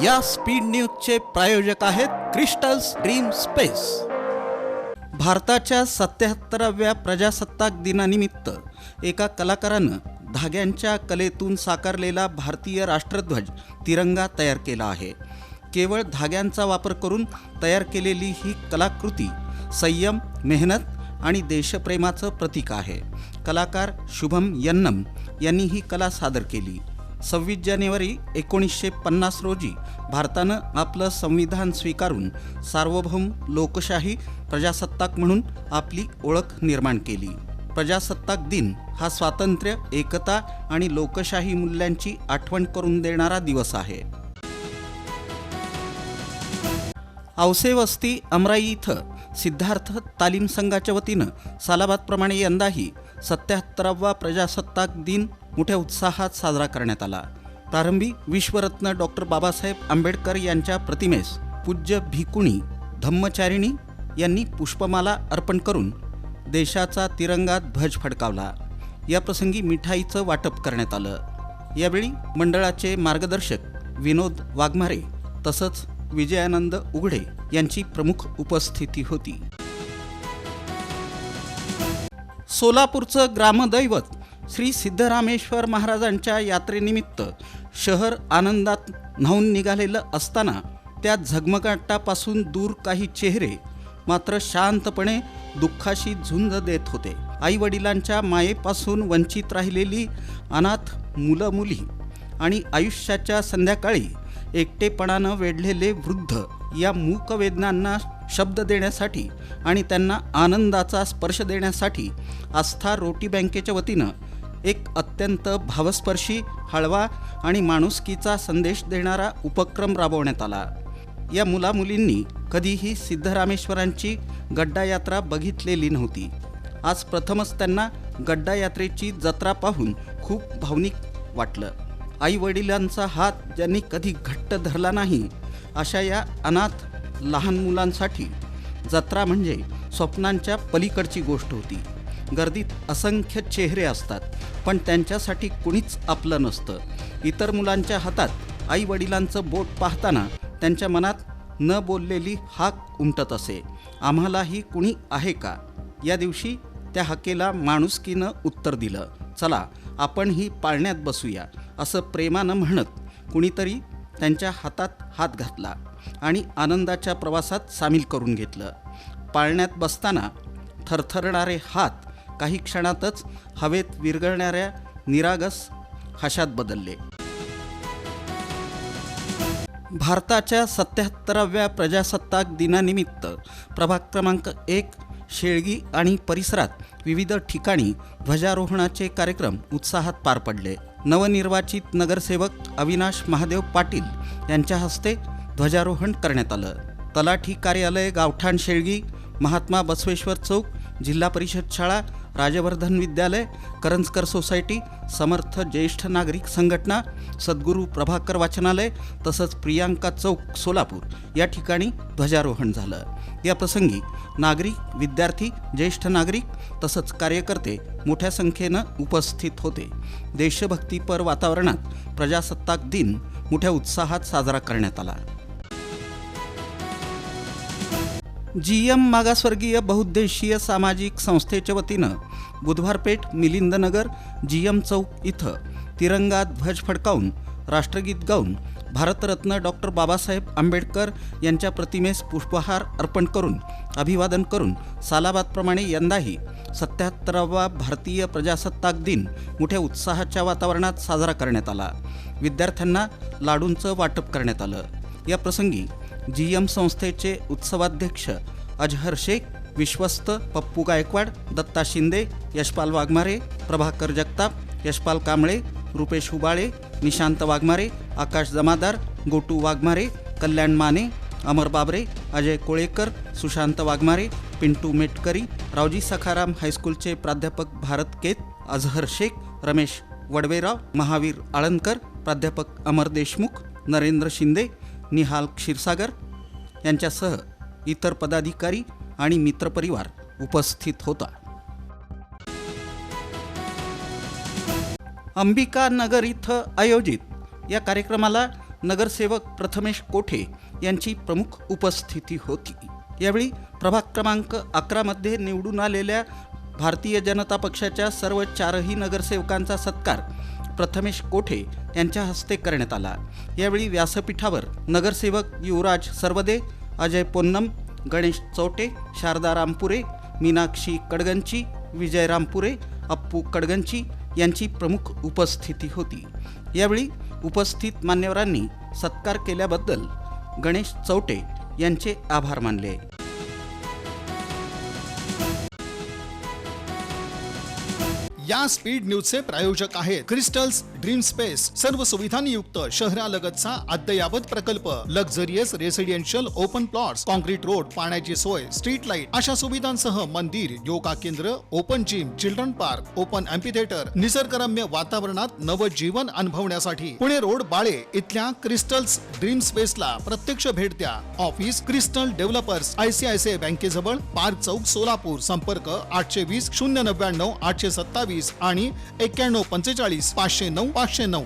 या स्पीड न्यूजचे प्रायोजक आहेत क्रिस्टल्स ड्रीम स्पेस। भारताच्या 77व्या प्रजासत्ताक दिनानिमित्त एका कलाकारानं धाग्यांच्या कलेतून साकारलेला भारतीय राष्ट्रध्वज तिरंगा तयार केला आहे। केवळ धाग्यांचा वापर करून तयार केलेली ही कलाकृती संयम, मेहनत आणि देशप्रेमाचं प्रतीक आहे। कलाकार शुभम यन्नम यांनी ही कला सादर केली। 26 जानेवारी 1950 रोजी भारतानं आपलं संविधान स्वीकारून सार्वभौम लोकशाही प्रजासत्ताक म्हणून आपली ओळख निर्माण केली। प्रजासत्ताक दिन हा स्वातंत्र्य, एकता आणि लोकशाही मूल्यांची आठवण करून देणारा दिवस आहे। औसे वस्ती अमराई इथं सिद्धार्थ तालीम संघाच्या वतीनं सालाबादप्रमाणे यंदाही 77वा प्रजासत्ताक दिन मोठ्या उत्साहात साजरा करण्यात आला। प्रारंभी विश्वरत्न डॉक्टर बाबासाहेब आंबेडकर यांच्या प्रतिमेस पूज्य भिकुणी धम्मचारिणी यांनी पुष्पमाला अर्पण करून देशाचा तिरंगा ध्वज फडकावला। या प्रसंगी मिठाईचं वाटप करण्यात आलं। यावेळी मंडळाचे मार्गदर्शक विनोद वाघमारे तसंच विजयानंद उघडे यांची प्रमुख उपस्थिती होती। सोलापूरचं ग्रामदैवत श्री सिद्धरामेश्वर महाराजांच्या यात्रेनिमित्त शहर आनंदात न्हाऊन निघालेलं असताना त्या झगमगाटापासून दूर काही चेहरे मात्र शांतपणे दुःखाशी झुंज देत होते। आई वडिलांच्या मायेपासून वंचित राहिलेली अनाथ मुलं मुली आणि आयुष्याच्या संध्याकाळी एकटेपणानं वेढलेले वृद्ध या मूकवेदनांना शब्द देण्यासाठी आणि त्यांना आनंदाचा स्पर्श देण्यासाठी आस्था रोटी बँकेच्या वतीनं एक अत्यंत भावस्पर्शी, हळवा आणि माणुसकीचा संदेश देणारा उपक्रम राबवण्यात आला। या मुलामुलींनी कधीही सिद्धरामेश्वरांची गड्डा यात्रा बघितलेली नव्हती। आज प्रथमच त्यांना गड्डा यात्रेची जत्रा पाहून खूप भावनिक वाटलं। आई वडिलांचा हात ज्यांनी कधी घट्ट धरला नाही अशा या अनाथ लहान मुलांसाठी जत्रा म्हणजे स्वप्नांच्या पलीकडची गोष्ट होती। गर्दीत असंख्य चेहरे असतात, पण त्यांच्यासाठी कुणीच आपलं नसतं। इतर मुलांच्या हातात आई वडिलांचं बोट पाहताना त्यांच्या मनात न बोललेली हाक उमटत असे, आम्हालाही कुणी आहे का? या दिवशी त्या हाकेला माणुसकीनं उत्तर दिलं, चला आपणही पाळण्यात बसूया असं प्रेमानं म्हणत कुणीतरी त्यांच्या हातात हात घातला आणि आनंदाच्या प्रवासात सामील करून घेतलं। पाळण्यात बसताना थरथरणारे हात काही क्षणातच हवेत विरघळणाऱ्या निरागस हशात बदलले। भारताच्या 77व्या प्रजासत्ताक दिनानिमित्त प्रभाग क्रमांक 1 शेळगी आणि परिसरात विविध ठिकाणी ध्वजारोहणाचे कार्यक्रम उत्साहात पार पडले। नवनिर्वाचित नगरसेवक अविनाश महादेव पाटील यांच्या हस्ते ध्वजारोहण करण्यात आलं। तलाठी कार्यालय गावठाण शेळगी, महात्मा बसवेश्वर चौक, जिल्हा परिषद शाळा, राजवर्धन विद्यालय, करंजकर सोसायटी, समर्थ ज्येष्ठ नागरिक संघटना, सद्गुरू प्रभाकर वाचनालय तसंच प्रियांका चौक सोलापूर या ठिकाणी ध्वजारोहण झालं। या प्रसंगी नागरिक, विद्यार्थी, ज्येष्ठ नागरिक तसंच कार्यकर्ते मोठ्या संख्येनं उपस्थित होते। देशभक्तीपर वातावरणात प्रजासत्ताक दिन मोठ्या उत्साहात साजरा करण्यात आला। GM मागासवर्गीय बहुउद्देशीय सामाजिक संस्थेच्या वतीनं बुधवारपेठ, मिलिंदनगर, GM चौक इथं तिरंगा ध्वज फडकावून राष्ट्रगीत गाऊन भारतरत्न डॉक्टर बाबासाहेब आंबेडकर यांच्या प्रतिमेस पुष्पहार अर्पण करून अभिवादन करून सालाबादप्रमाणे यंदाही 77वा भारतीय प्रजासत्ताक दिन मोठ्या उत्साहाच्या वातावरणात साजरा करण्यात आला। विद्यार्थ्यांना लाडूंचं वाटप करण्यात आलं। या प्रसंगी GM संस्थेचे उत्सवाध्यक्ष अजहर शेख, विश्वस्त पप्पू गायकवाड, दत्ता शिंदे, यशपाल वाघमारे, प्रभाकर जगताप, यशपाल कांबळे, रुपेश हुबाळे, निशांत वाघमारे, आकाश जमादार, गोटू वाघमारे, कल्याण माने, अमर बाबरे, अजय कोळेकर, सुशांत वाघमारे, पिंटू मेटकरी, रावजी सखाराम हायस्कूलचे प्राध्यापक भारत केत, अजहर शेख, रमेश वडवेराव, महावीर आळंदकर, प्राध्यापक अमर देशमुख, नरेंद्र शिंदे, निहाल क्षीरसागर यांच्यासह इतर पदाधिकारी आणि मित्रपरिवार उपस्थित होता। अंबिका नगर इथं आयोजित या कार्यक्रमाला नगरसेवक प्रथमेश कोठे यांची प्रमुख उपस्थिती होती। यावेळी प्रभाग क्रमांक 11 मध्ये निवडून आलेल्या भारतीय जनता पक्षाच्या सर्व 4ही नगरसेवकांचा सत्कार प्रथमेश कोठे यांच्या हस्ते करण्यात आला। यावेळी व्यासपीठावर नगरसेवक युवराज सरवदे, अजय पोन्नम, गणेश चौटे, शारदा रामपुरे, मीनाक्षी कडगंची, विजय रामपुरे, अप्पू कडगंची यांची प्रमुख उपस्थिती होती। यावेळी उपस्थित मान्यवरांनी सत्कार केल्याबद्दल गणेश चौटे यांचे आभार मानले। या स्पीड न्यूजचे प्रायोजक आहेत क्रिस्टल्स ड्रीम स्पेस, सर्व सुविधांनी युक्त शहरालगतचा अद्ययावत प्रकल्प, luxurious residential open plots, concrete road, पाण्याची सोय, स्ट्रीट लाईट अशा सुविधांसह मंदिर, योगा केंद्र, open gym, children park, open amphitheatre, निसर्गरम्य वातावरणात नवजीवन अनुभवण्यासाठी पुणे रोड बाळे इथल्या क्रिस्टल्स ड्रीम स्पेसला प्रत्यक्ष भेट द्या। ऑफिस क्रिस्टल डेव्हलपर्स, ICICI बँकेजवळ, पार्क चौक, सोलापूर। संपर्क 820 099 827 आणि 9145 509 509।